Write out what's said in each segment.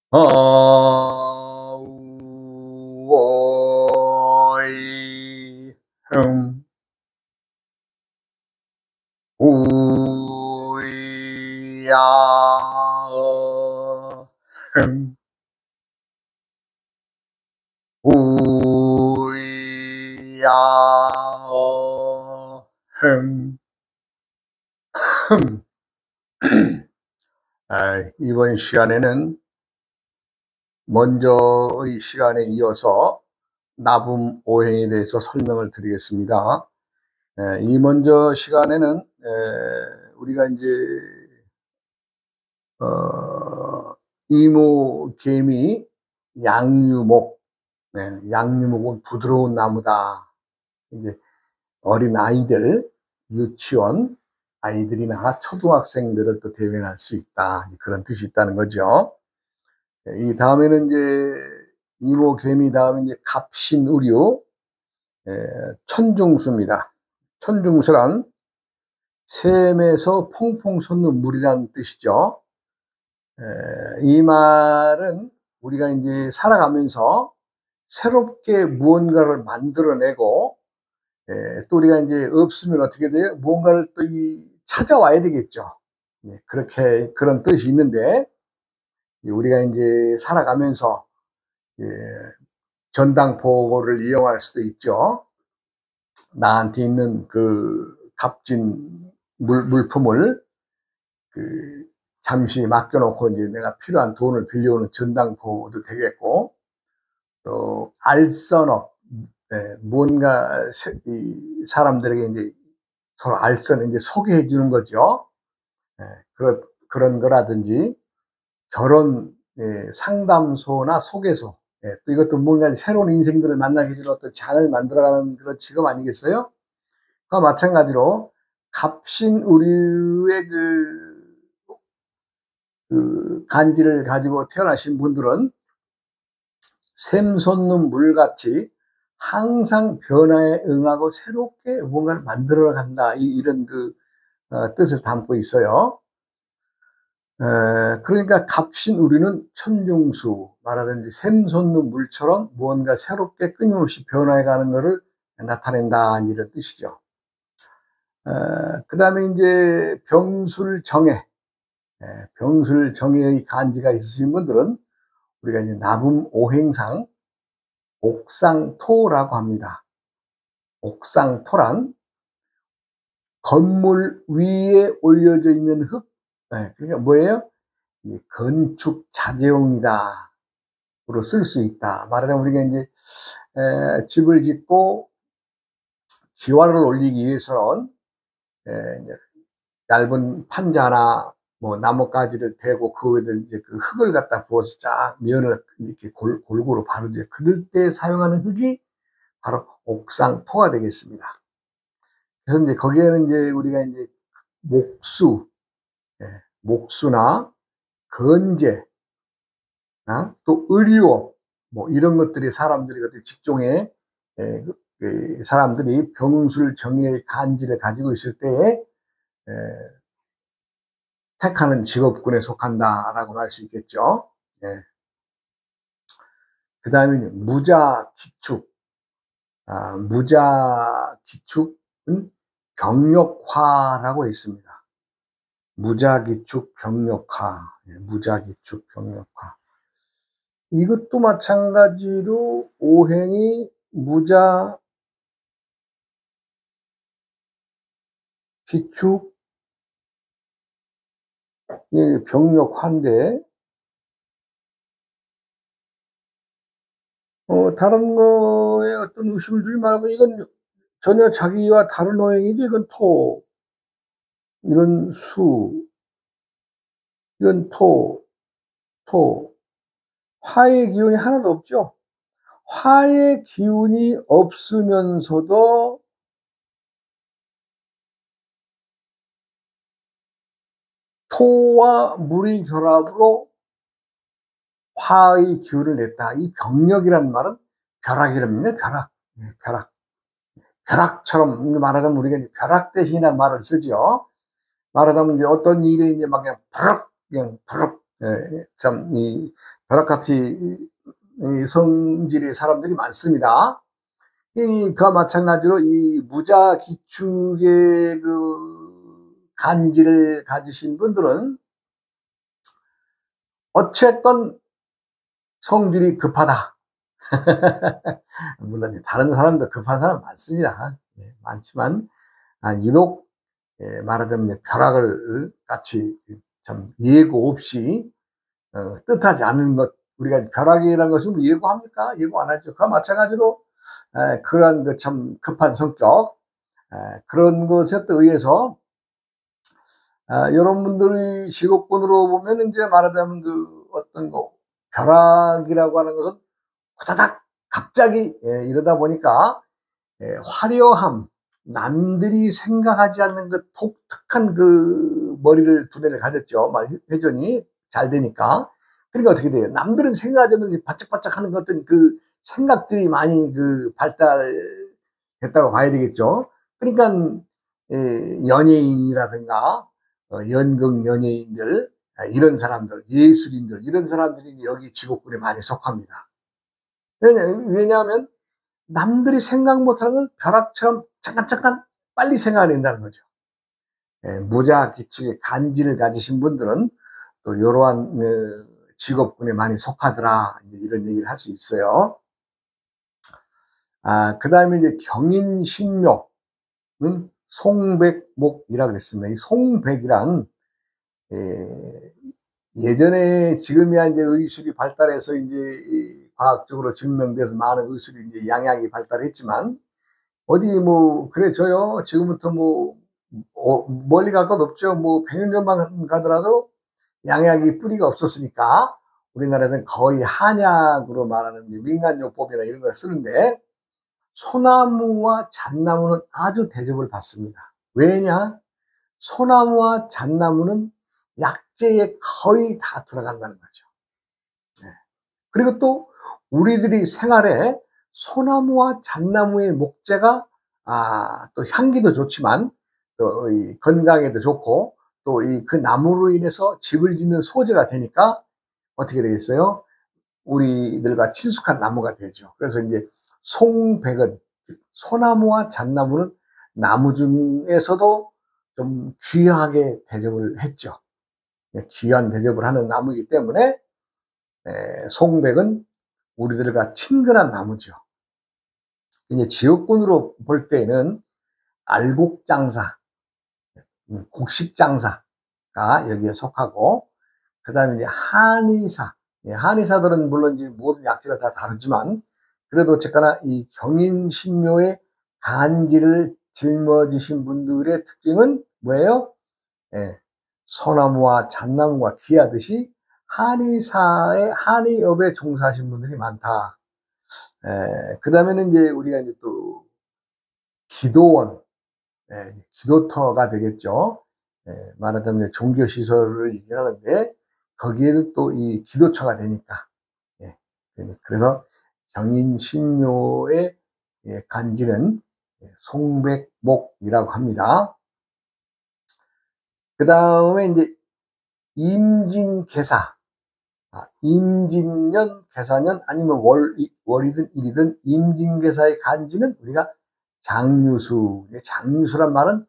어이 우야 우야 이번 시간에는 먼저의 시간에 이어서 나붐 오행에 대해서 설명을 드리겠습니다. 이 먼저 시간에는 우리가 이제 이모개미 양유목, 양유목은 부드러운 나무다. 이제 어린 아이들, 유치원 아이들이나 초등학생들을 또 대변할 수 있다. 그런 뜻이 있다는 거죠. 이 다음에는 이제 이모개미 다음에 이제 갑신의류, 천중수입니다. 천중수란 샘에서 퐁퐁 솟는 물이라는 뜻이죠. 이 말은 우리가 이제 살아가면서 새롭게 무언가를 만들어내고, 또 우리가 이제 없으면 어떻게 돼요? 무언가를 또 찾아와야 되겠죠. 그렇게 그런 뜻이 있는데, 우리가 이제 살아가면서 전당포를 이용할 수도 있죠. 나한테 있는 그 값진 물품을 잠시 맡겨놓고 이제 내가 필요한 돈을 빌려오는 전당포도 되겠고, 또 알선업, 뭔가 이 사람들에게 이제 서로 알선을 이제 소개해 주는 거죠. 그런 거라든지 결혼 상담소나 소개소, 또 이것도 뭔가 새로운 인생들을 만나게 해주는 어떤 장을 만들어가는 그런 직업 아니겠어요? 그와 마찬가지로 갑신의류의 그 간지를 가지고 태어나신 분들은 샘솟는 물같이 항상 변화에 응하고 새롭게 뭔가를 만들어 간다. 이런 뜻을 담고 있어요. 그러니까 갑신의류는 천중수, 말하든지 샘솟는 물처럼 무언가 새롭게 끊임없이 변화해 가는 것을 나타낸다. 이런 뜻이죠. 그 다음에 이제 병술정해, 병술정해의 간지가 있으신 분들은 우리가 이제 나붐 오행상 옥상토라고 합니다. 옥상토란 건물 위에 올려져 있는 흙, 그러니까 뭐예요? 건축 자재용이다. 으로 쓸 수 있다. 말하자면 우리가 이제 집을 짓고 기와를 올리기 위해서는 얇은 판자나 뭐 나뭇가지를 대고 그 위에 이제 그 흙을 갖다 부어서 쫙 면을 이렇게 골고루 바르죠. 그럴 때 사용하는 흙이 바로 옥상토가 되겠습니다. 그래서 이제 거기에는 이제 우리가 이제 목수, 목수나 건재, 또 의류업, 뭐 이런 것들이 사람들이 그 직종에 사람들이 병술정예의 간지를 가지고 있을 때에 택하는 직업군에 속한다라고 할 수 있겠죠. 그 다음에 무자기축, 무자기축은 병력화라고 있습니다. 무자기축 병력화, 무자기축 병력화. 이것도 마찬가지로 오행이 무자기축 병력화인데, 다른 거에 어떤 의심을 두지 말고 이건 전혀 자기와 다른 오행이지. 이건 토, 이건 수, 이건 토. 화의 기운이 하나도 없죠. 화의 기운이 없으면서도 토와 물의 결합으로 화의 기운을 냈다. 이 병력이란 말은 벼락이랍니다. 벼락. 벼락처럼 말하자면 우리가 이제 벼락 대신이라는 말을 쓰죠. 말하자면 이제 어떤 일에 이제 막 그냥 벼락, 참 벼락같이 이 성질의 사람들이 많습니다. 그와 마찬가지로 이 무자기축의 그 간지를 가지신 분들은 어쨌건 성질이 급하다. 물론 다른 사람도 급한 사람 많습니다. 많지만 유독 말하자면 벼락을 같이 참 예고 없이 뜻하지 않은 것, 우리가 벼락이라는 것은 뭐 예고합니까? 예고 안 하죠. 그와 마찬가지로 그러한 그 참 급한 성격, 그런 것에 또 의해서 여러분들이 직업군으로 보면 이제 말하자면 그 어떤 거 벼락이라고 하는 것은 후다닥 갑자기 이러다 보니까 화려함, 남들이 생각하지 않는 그 독특한 그 머리를 두뇌를 가졌죠. 회전이 잘 되니까. 그러니까 어떻게 돼요? 남들은 생각하지 않는 바짝바짝 하는 어떤 그 생각들이 많이 그 발달됐다고 봐야 되겠죠. 그러니까 연예인이라든가 연극 연예인들, 이런 사람들, 예술인들, 이런 사람들이 여기 직업군에 많이 속합니다. 왜냐하면 남들이 생각 못하는 걸 벼락처럼 잠깐 빨리 생각해낸다는 거죠. 무자기축의 간지를 가지신 분들은 또 이러한 직업군에 많이 속하더라, 이런 얘기를 할 수 있어요. 그 다음에 이제 경인신묘는 송백목이라고 그랬습니다. 이 송백이란 예전에 지금이야 이제 의술이 발달해서 이제 과학적으로 증명돼서 많은 의술이 이제 양약이 발달했지만, 어디 뭐 그래 줘요. 지금부터 뭐 멀리 갈 것 없죠. 뭐 100년 전만 가더라도 양약이 뿌리가 없었으니까 우리나라에서는 거의 한약으로 말하는 민간요법이나 이런 걸 쓰는데, 소나무와 잣나무는 아주 대접을 받습니다. 왜냐? 소나무와 잣나무는 약재에 거의 다 들어간다는 거죠. 그리고 또 우리들이 생활에 소나무와 잣나무의 목재가 또 향기도 좋지만 또 이 건강에도 좋고 또 이 그 나무로 인해서 집을 짓는 소재가 되니까 어떻게 되겠어요? 우리들과 친숙한 나무가 되죠. 그래서 이제 송백은, 소나무와 잣나무는 나무 중에서도 좀 귀하게 대접을 했죠. 귀한 대접을 하는 나무이기 때문에 송백은 우리들과 친근한 나무죠. 이제 지역군으로 볼 때는 알곡장사, 곡식장사가 여기에 속하고, 그 다음에 이제 한의사, 한의사들은 물론 이제 모든 약재를 다 다루지만 그래도 어쨌거나 이 경인신묘의 간지를 짊어지신 분들의 특징은 뭐예요? 소나무와 잣나무가 귀하듯이 한의업에 종사하신 분들이 많다. 그 다음에는 이제 우리가 이제 또 기도원, 기도터가 되겠죠. 말하자면 종교시설을 얘기하는데 거기에는 또 이 기도처가 되니까. 그래서 경인신묘의 간지는 송백목이라고 합니다. 그 다음에 이제 임진개사, 임진년, 개사년, 아니면 월이든 일이든 임진개사의 간지는 우리가 장유수, 장유수란 말은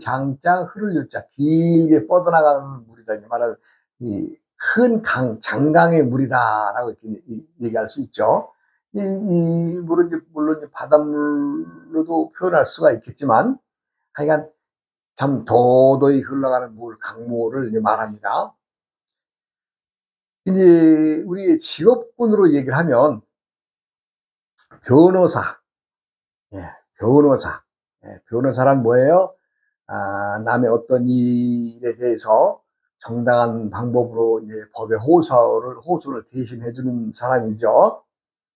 장자, 흐를 유자, 길게 뻗어나가는 물이다. 말하는 이 큰 강, 장강의 물이다라고 이렇게 얘기할 수 있죠. 이 물은 물론 바닷물로도 표현할 수가 있겠지만, 하여간 참 도도히 흘러가는 물, 강물을 말합니다. 이제 우리 직업군으로 얘기를 하면 변호사, 변호사란 뭐예요? 남의 어떤 일에 대해서 정당한 방법으로 이제 법의 호소를 대신해주는 사람이죠.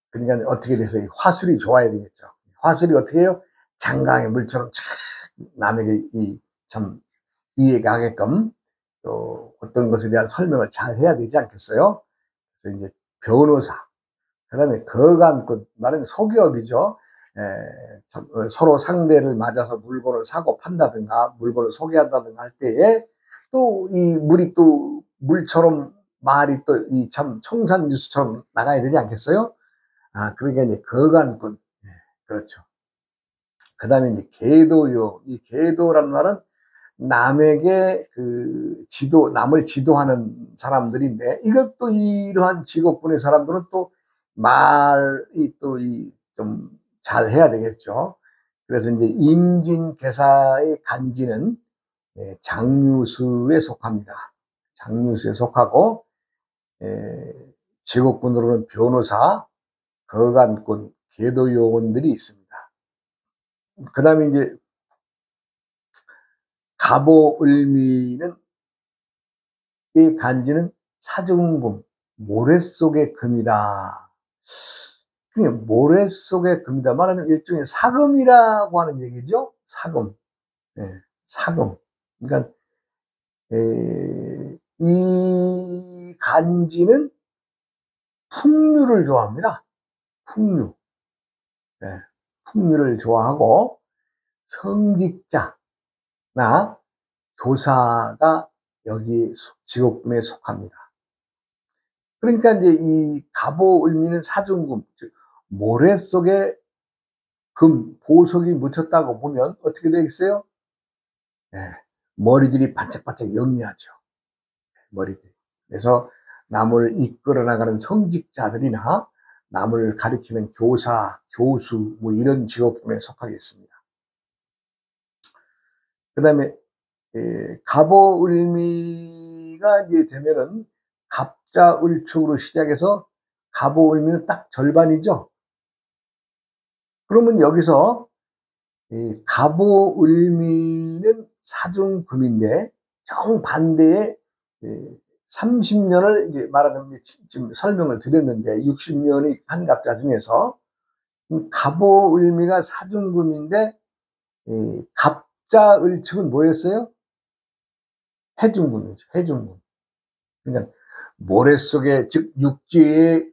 그러니까 어떻게 돼서 화술이 좋아야 되겠죠. 화술이 어떻게 해요? 장강의 물처럼 촥 남에게 참 이해가 하게끔 또 어떤 것에 대한 설명을 잘 해야 되지 않겠어요? 그래서 이제 변호사, 그 다음에 거간, 말은 소기업이죠. 서로 상대를 맞아서 물건을 사고 판다든가 물건을 소개한다든가 할 때에 또 이 물이 또 물처럼 말이 또 이 참 청산 뉴스처럼 나가야 되지 않겠어요? 그러니까 이제 거간꾼. 예, 그렇죠. 그 다음에 이제 계도요. 이 계도란 말은 남에게 남을 지도하는 사람들인데, 이것도 이러한 직업군의 사람들은 또 말이 또 좀 잘해야 되겠죠. 그래서 이제 임진개사의 간지는 장유수에 속합니다. 장유수에 속하고, 직업군으로는 변호사, 거간꾼, 계도요원들이 있습니다. 그 다음에 이제 갑오을미는, 이 간지는 사중금, 모래 속의 금이다. 그게 모래 속의 금이다 말하는 일종의 사금이라고 하는 얘기죠. 사금. 사금. 그러니까 이 간지는 풍류를 좋아합니다. 풍류. 풍류를 좋아하고 성직자나 교사가 여기 직업군에 속합니다. 그러니까 이제 이 갑오을미는 사중금, 즉 모래 속에 금, 보석이 묻혔다고 보면 어떻게 되겠어요? 머리들이 반짝반짝 영리하죠. 머리들이. 그래서 남을 이끌어 나가는 성직자들이나 남을 가리키는 교사, 교수, 뭐 이런 직업군에 속하겠습니다. 그 다음에 갑오을미가 이제 되면은 갑자을축으로 시작해서 갑오을미는 딱 절반이죠. 그러면 여기서 갑오을미는 사중금인데 정반대에 30년을 이제 말하자면 지금 설명을 드렸는데 60년의 한갑자 중에서 갑오을미가 사중금인데 갑자을축은 뭐였어요? 해중금이죠. 해중금. 그러니까 모래 속에, 즉 육지에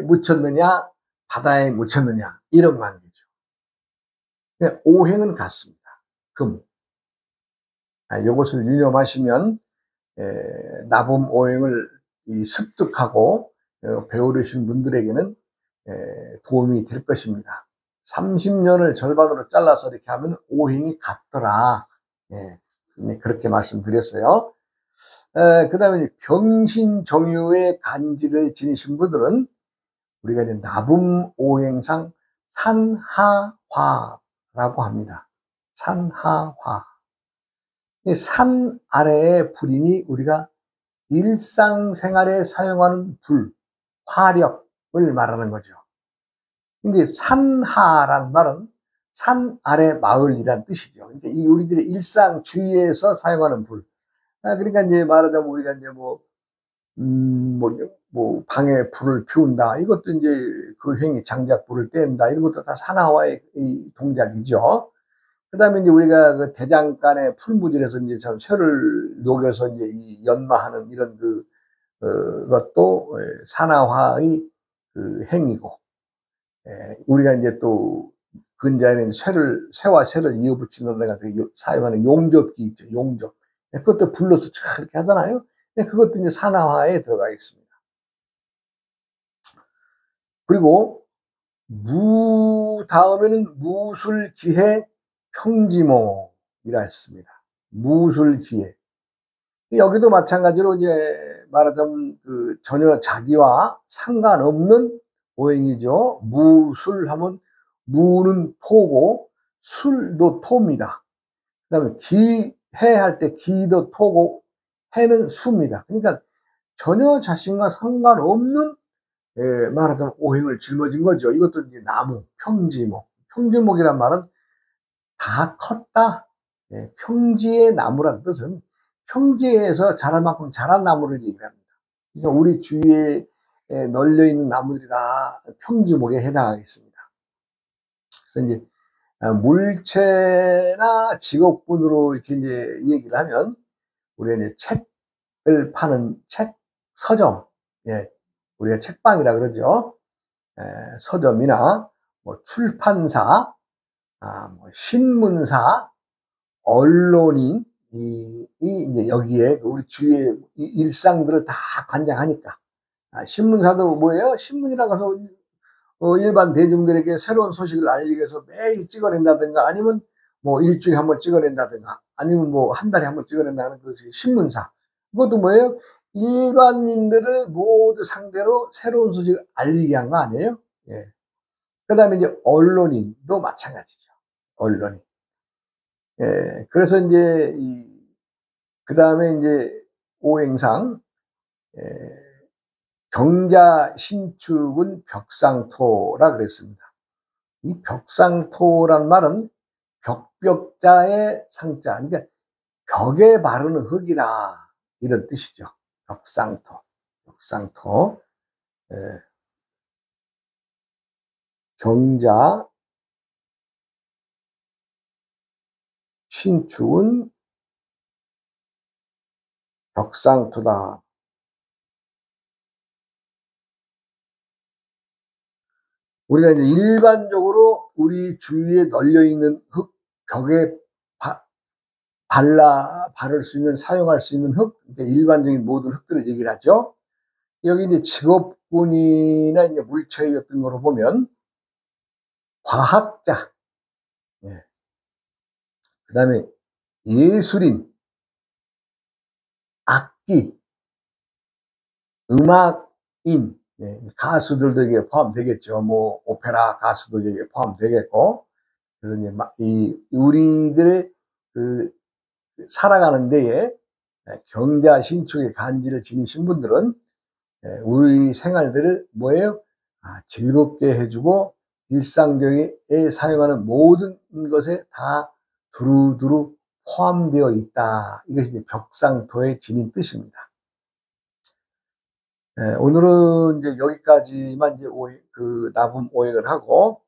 묻혔느냐 바다에 묻혔느냐 이런 관계죠. 그러니까 오행은 같습니다. 금. 이것을 유념하시면 나범 오행을 습득하고 배우려신 분들에게는 도움이 될 것입니다. 30년을 절반으로 잘라서 이렇게 하면 오행이 같더라. 그렇게 말씀드렸어요. 그 다음에 병신정유의 간지를 지니신 분들은 우리가 이제 나분 오행상 산하화라고 합니다. 산하화. 산 아래의 불이니 우리가 일상생활에 사용하는 불, 화력을 말하는 거죠. 근데 산하란 말은 산 아래 마을이란 뜻이죠. 그러니까 이 우리들의 일상 주위에서 사용하는 불. 그러니까 이제 말하자면 우리가 이제 방에 불을 피운다. 이것도 이제 그 행위, 장작불을 뗀다. 이런 것도 다 산하화의 동작이죠. 그 다음에 이제 우리가 그 대장간에 풀무질해서 이제 참 쇠를 녹여서 이제 이 연마하는 이런 것도 산화화의 행위고, 우리가 이제 또 근자에는 쇠와 쇠를 이어붙이는 데가 사용하는 용접기 있죠. 용접. 그것도 불로서 쫙 이렇게 하잖아요. 그것도 이제 산화화에 들어가 있습니다. 그리고 다음에는 무술기해 평지몽이라 했습니다. 무술기해. 여기도 마찬가지로 이제 말하자면 전혀 자기와 상관없는 오행이죠. 무술하면 무는 토고 술도 토입니다. 그 다음에 기해할 때 기도 토고 해는 수입니다. 그러니까 전혀 자신과 상관없는 말하자면 오행을 짊어진 거죠. 이것도 이제 나무, 평지목. 평지목이란 말은 다 컸다. 평지의 나무라는 뜻은 평지에서 자랄 만큼 자란 나무를 얘기합니다. 그러니까 우리 주위에 널려 있는 나무들이 다 평지목에 해당하겠습니다. 그래서 이제 물체나 직업군으로 이렇게 이제 얘기를 하면 우리가 이제 책을 파는 서점, 우리가 책방이라 그러죠. 서점이나 출판사, 신문사, 언론인, 이제 여기에 우리 주위의 일상들을 다 관장하니까. 신문사도 뭐예요? 신문이라고 해서 일반 대중들에게 새로운 소식을 알리기 위해서 매일 찍어낸다든가 아니면 뭐 일주일에 한 번 찍어낸다든가 아니면 뭐 한 달에 한 번 찍어낸다는 것이 신문사. 그것도 뭐예요? 일반인들을 모두 상대로 새로운 소식을 알리게 한 거 아니에요? 예. 그 다음에 이제 언론인도 마찬가지죠. 언론인. 예. 그래서 이제 그 다음에 이제 오행상, 경자 신축은 벽상토라 그랬습니다. 이 벽상토란 말은 벽벽자의 상자, 그러니까 벽에 바르는 흙이다 이런 뜻이죠. 벽상토, 벽상토. 경자 신축은 벽상토다. 우리가 이제 일반적으로 우리 주위에 널려 있는 흙, 벽에 바를 수 있는, 사용할 수 있는 흙, 그러니까 일반적인 모든 흙들을 얘기를 하죠. 여기 이제 직업군이나 이제 물체의 어떤 거로 보면 과학자, 예. 그 다음에 예술인, 악기, 음악인, 예. 가수들도 이게 포함되겠죠. 뭐 오페라 가수도 여기에 포함되겠고. 그래서 이제 우리들의 그 살아가는 데에 경자 신축의 간지를 지니신 분들은 우리 생활들을 뭐예요? 즐겁게 해주고 일상적에 사용하는 모든 것에 다 두루두루 포함되어 있다. 이것이 이제 벽상토의 지닌 뜻입니다. 오늘은 이제 여기까지만 이제 나분 오행을 하고,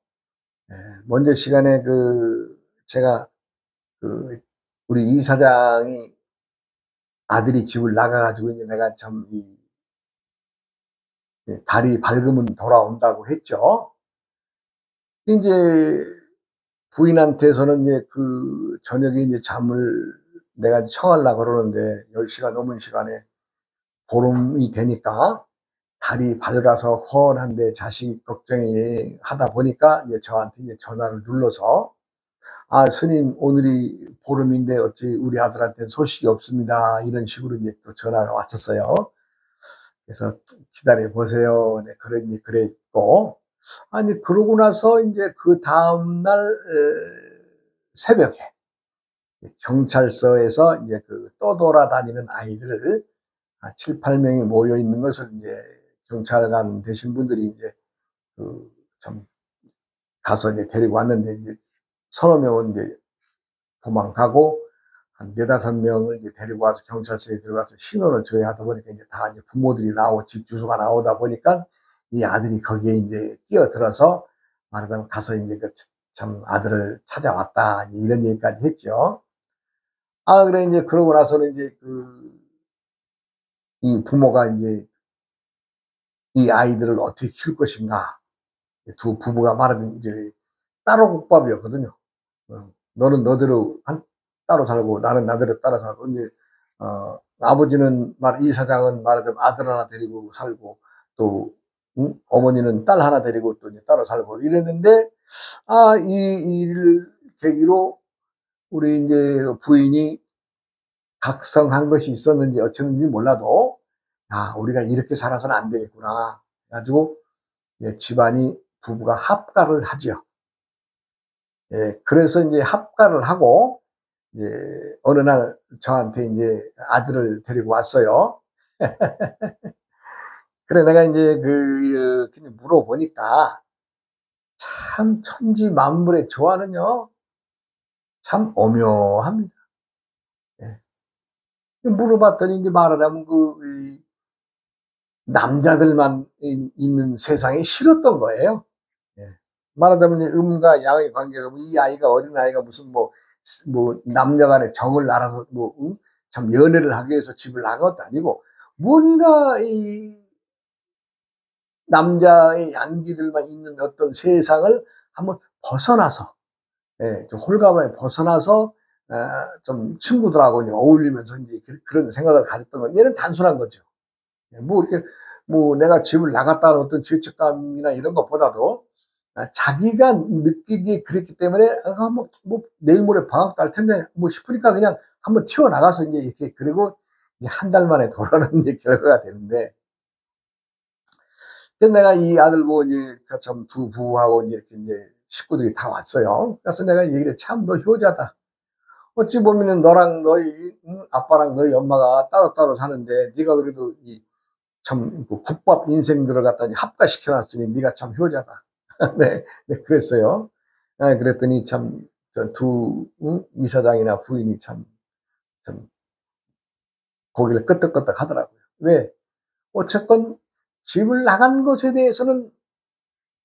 먼저 시간에 제가 우리 이사장이 아들이 집을 나가가지고 이제 내가 참 달이 밝으면 돌아온다고 했죠. 이제 부인한테서는 이제 저녁에 이제 잠을 내가 청하려고 그러는데 10시가 넘은 시간에 보름이 되니까 달이 밝아서 훤한데 자식 걱정이 하다 보니까 이제 저한테 이제 전화를 눌러서 스님 오늘이 보름인데 어찌 우리 아들한테 소식이 없습니다. 이런 식으로 이제 또 전화가 왔었어요. 그래서 기다려 보세요. 네, 그랬고. 그러고 나서 이제 그 다음날 새벽에 경찰서에서 이제 떠돌아다니는 아이들을 7, 8명이 모여 있는 것을 이제 경찰관 되신 분들이 이제 참 가서 이제 데리고 왔는데 이제 서너 명은 이제 도망가고 한 4~5명을 이제 데리고 와서 경찰서에 들어가서 신원을 줘야 하다 보니까 이제 다 이제 부모들이 집 주소가 나오다 보니까 이 아들이 거기에 이제 끼어들어서 말하자면 가서 이제 참 아들을 찾아왔다 이런 얘기까지 했죠. 그래 이제 그러고 나서는 이제 이 부모가 이제 이 아이들을 어떻게 키울 것인가. 두 부부가 말하는 이제 따로 국밥이었거든요. 너는 너대로 따로 살고 나는 나대로 따로 살고 이제 아버지는 이사장은 말하자면 아들 하나 데리고 살고 또 어머니는 딸 하나 데리고 또 이제 따로 살고 이랬는데 이 일을 계기로 우리 이제 부인이 각성한 것이 있었는지 어쩌는지 몰라도 우리가 이렇게 살아서는 안 되겠구나 가지고 집안이 부부가 합가를 하죠. 그래서 이제 합가를 하고 이제 어느 날 저한테 이제 아들을 데리고 왔어요. 그래 내가 이제 물어보니까 참 천지 만물의 조화는요 참 오묘합니다. 물어봤더니 이제 말하자면 남자들만 있는 세상이 싫었던 거예요. 말하자면 음과 양의 관계가 이 아이가 어린 아이가 무슨 뭐 남녀 간의 정을 알아서 참 연애를 하기 위해서 집을 나간 것도 아니고 뭔가 이 남자의 양기들만 있는 어떤 세상을 한번 벗어나서 좀 홀가분하게 벗어나서 좀 친구들하고 이제 어울리면서 이제 그런 생각을 가졌던 건 얘는 단순한 거죠. 뭐 이렇게 뭐 내가 집을 나갔다는 어떤 죄책감이나 이런 것보다도 자기가 느끼기에 그랬기 때문에 뭐 내일 모레 방학 딸 텐데 뭐 싶으니까 그냥 한번 튀어나가서 이제 이렇게 그리고 이제 한 달 만에 돌아오는 이제 결과가 되는데 그래서 내가 이 아들 보고 이제 참 두 부하고 이제 식구들이 다 왔어요. 그래서 내가 얘기를 해. 참 너 효자다. 어찌 보면은 너랑 너희 아빠랑 너희 엄마가 따로따로 사는데 네가 그래도 이 참 국밥 인생 들어갔다 합가시켜 놨으니 네가 참 효자다. 네, 네, 그랬어요. 네, 그랬더니 참 두 이사장이나 부인이 참 고개를 끄덕끄덕 하더라고요. 왜? 어쨌건 집을 나간 것에 대해서는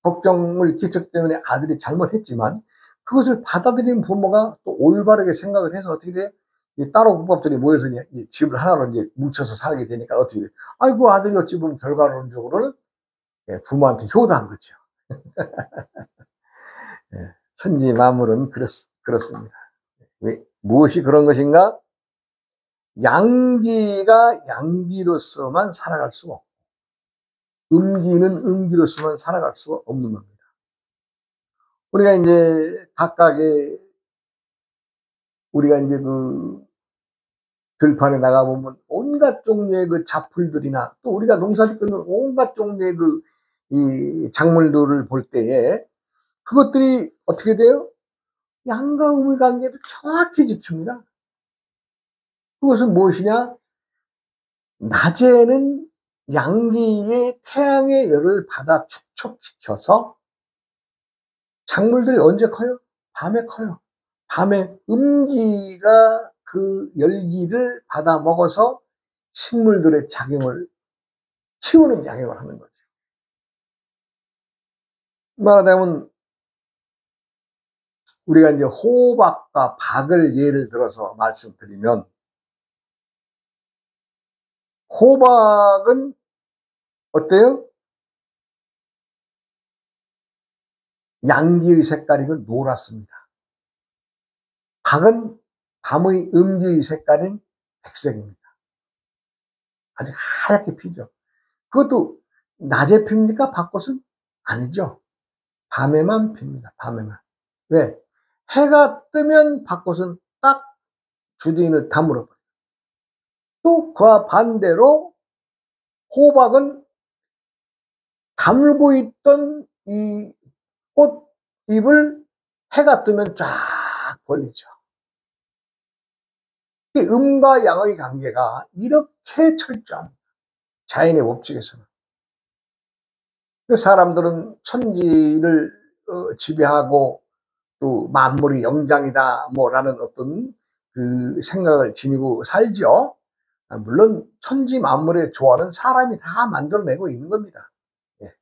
걱정을 끼쳤기 때문에 아들이 잘못했지만 그것을 받아들인 부모가 또 올바르게 생각을 해서 어떻게 돼? 이 따로 국밥들이 모여서 이제 집을 하나로 이제 뭉쳐서 살게 되니까 어떻게 돼? 아이고 아들이 어찌 보면 결과론적으로는 부모한테 효도한 거죠. 천지 만물은 그렇습니다. 왜? 무엇이 그런 것인가? 양기가 양기로서만 살아갈 수가 없고 음기는 음기로서만 살아갈 수가 없는 겁니다. 우리가 이제 각각의 우리가 이제 그 들판에 나가보면 온갖 종류의 그 잡풀들이나 또 우리가 농사짓고 있는 온갖 종류의 이 작물들을 볼 때에 그것들이 어떻게 돼요? 양과 음의 관계를 정확히 지킵니다. 그것은 무엇이냐? 낮에는 양기의 태양의 열을 받아 축적시켜서 작물들이 언제 커요? 밤에 커요. 밤에 음기가 그 열기를 받아 먹어서 식물들의 작용을 키우는 작용을 하는 거죠. 말하자면 우리가 이제 호박과 박을 예를 들어서 말씀드리면 호박은 어때요? 양기의 색깔이 노랗습니다. 박은 밤의 음기의 색깔인 백색입니다. 아주 하얗게 피죠. 그것도 낮에 핍니까? 밭꽃은? 아니죠. 밤에만 핍니다. 밤에만. 왜? 해가 뜨면 밭꽃은 딱 주주인을 다물어버려요. 또 그와 반대로 호박은 다물고 있던 이 꽃잎을 해가 뜨면 쫙 벌리죠. 이 음과 양의 관계가 이렇게 철저합니다. 자연의 법칙에서는. 사람들은 천지를 지배하고 또 만물이 영장이다 뭐라는 어떤 그 생각을 지니고 살죠. 물론 천지 만물의 조화는 사람이 다 만들어내고 있는 겁니다. 예.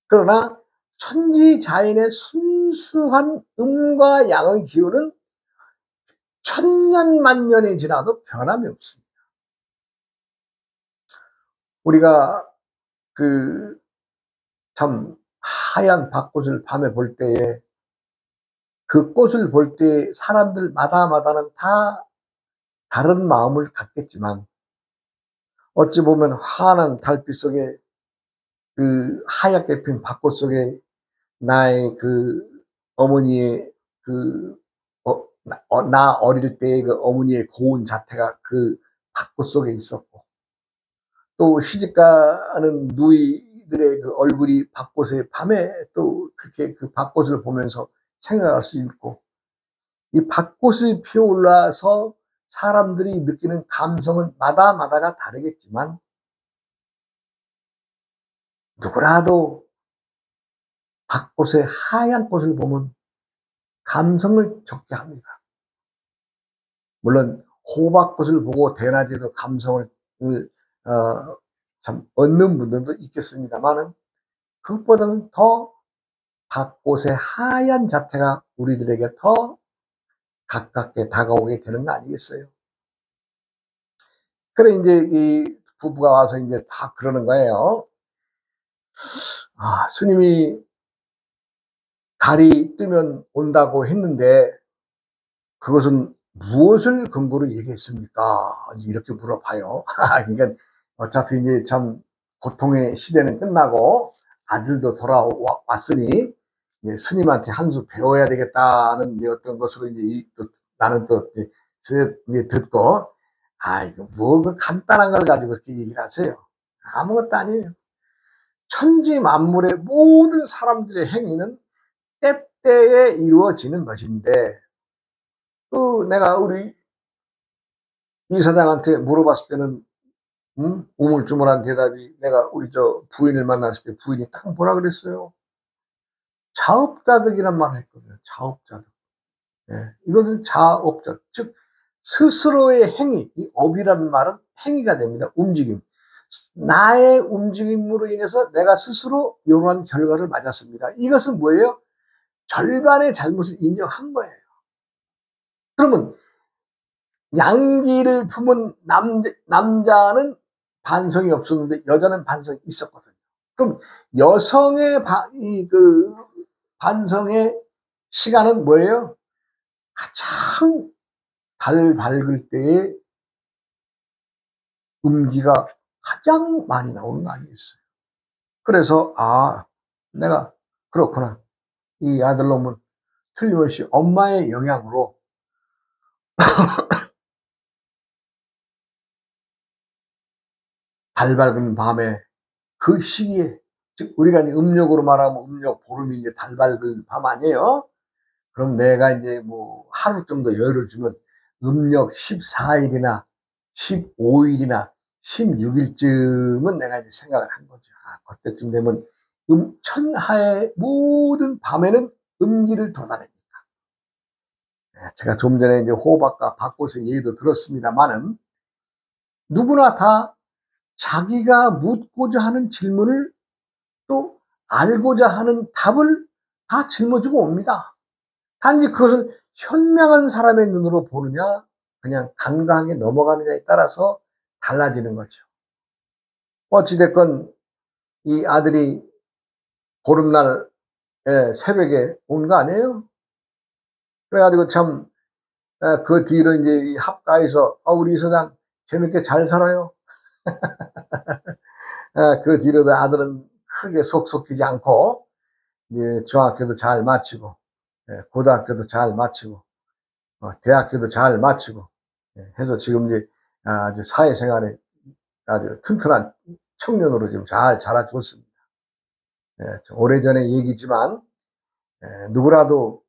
그러나 천지 자연의 순수한 음과 양의 기운은 천년 만년이 지나도 변함이 없습니다. 우리가 그 참 하얀 밭꽃을 밤에 볼 때에 그 꽃을 볼 때 사람들마다는 다 다른 마음을 갖겠지만 어찌 보면 환한 달빛 속에 그 하얗게 핀 밭꽃 속에 나의 그 어머니의 나 어릴 때의 그 어머니의 고운 자태가 그 밭꽃 속에 있었고 또 시집가는 누이들의 그 얼굴이 밭꽃에 밤에 또 그렇게 그 밭꽃을 보면서 생각할 수 있고 이 밭꽃이 피어올라서 사람들이 느끼는 감성은 마다가 다르겠지만 누구라도 밭꽃의 하얀 꽃을 보면 감성을 적게 합니다. 물론 호박꽃을 보고 대낮에도 감성을 참 얻는 분들도 있겠습니다만은 그것보다는 더 밭꽃의 하얀 자태가 우리들에게 더 가깝게 다가오게 되는 거 아니겠어요? 그래 이제 이 부부가 와서 이제 다 그러는 거예요. 스님이 달이 뜨면 온다고 했는데 그것은 무엇을 근거로 얘기했습니까? 이렇게 물어봐요. 그러니까 어차피 이제 참 고통의 시대는 끝나고 아들도 돌아왔으니 이제 스님한테 한 수 배워야 되겠다는 이제 어떤 것으로 이제 또 나는 또 이제 듣고, 이거 뭐 그 간단한 걸 가지고 그렇게 얘기를 하세요. 아무것도 아니에요. 천지 만물의 모든 사람들의 행위는 때때에 이루어지는 것인데, 내가 우리 이사장한테 물어봤을 때는, 우물쭈물한 대답이, 내가 우리 저 부인을 만났을 때 부인이 딱 뭐라 그랬어요? 자업자득이란 말을 했거든요. 자업자득. 예, 이것은 자업자득. 즉, 스스로의 행위, 이 업이라는 말은 행위가 됩니다. 움직임. 나의 움직임으로 인해서 내가 스스로 이러한 결과를 맞았습니다. 이것은 뭐예요? 절반의 잘못을 인정한 거예요. 그러면 양기를 품은 남자는 반성이 없었는데 여자는 반성이 있었거든요. 그럼 여성의 반성의 시간은 뭐예요? 가장 달 밝을 때에 음기가 가장 많이 나오는 거 아니겠어요? 그래서 내가 그렇구나. 이 아들놈은 틀림없이 엄마의 영향으로 달 밝은 밤에 그 시기에, 즉 우리가 이제 음력으로 말하면 음력 보름이 이제 달 밝은 밤 아니에요? 그럼 내가 이제 뭐 하루 정도 여유를 주면 음력 14일이나 15일이나 16일쯤은 내가 이제 생각을 한 거죠. 그때쯤 되면 천하의 모든 밤에는 음기를 돋아내니까. 제가 좀 전에 이제 호박과 밭꽃의 얘기도 들었습니다만은, 누구나 다 자기가 묻고자 하는 질문을, 또 알고자 하는 답을 다 짊어지고 옵니다. 단지 그것을 현명한 사람의 눈으로 보느냐, 그냥 간과하게 넘어가느냐에 따라서 달라지는 거죠. 어찌됐건 이 아들이 보름날 새벽에 온 거 아니에요? 그래가지고 참, 그 뒤로 이제 이 합가에서, 우리 이사장 재밌게 잘 살아요. 그 뒤로도 아들은 크게 속 썩히지 않고, 이제 중학교도 잘 마치고, 고등학교도 잘 마치고, 대학교도 잘 마치고, 해서 지금 이제 아주 사회생활에 아주 튼튼한 청년으로 지금 잘 자라주고 있습니다. 오래전의 얘기지만, 누구라도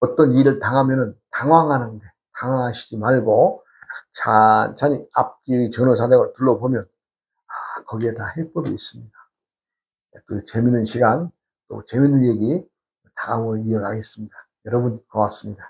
어떤 일을 당하면은 당황하는데 당황하시지 말고 천천히 앞뒤 전후사정을 둘러보면 거기에 다 해법이 있습니다. 또 재밌는 시간, 또 재밌는 얘기 다음으로 이어가겠습니다. 여러분 고맙습니다.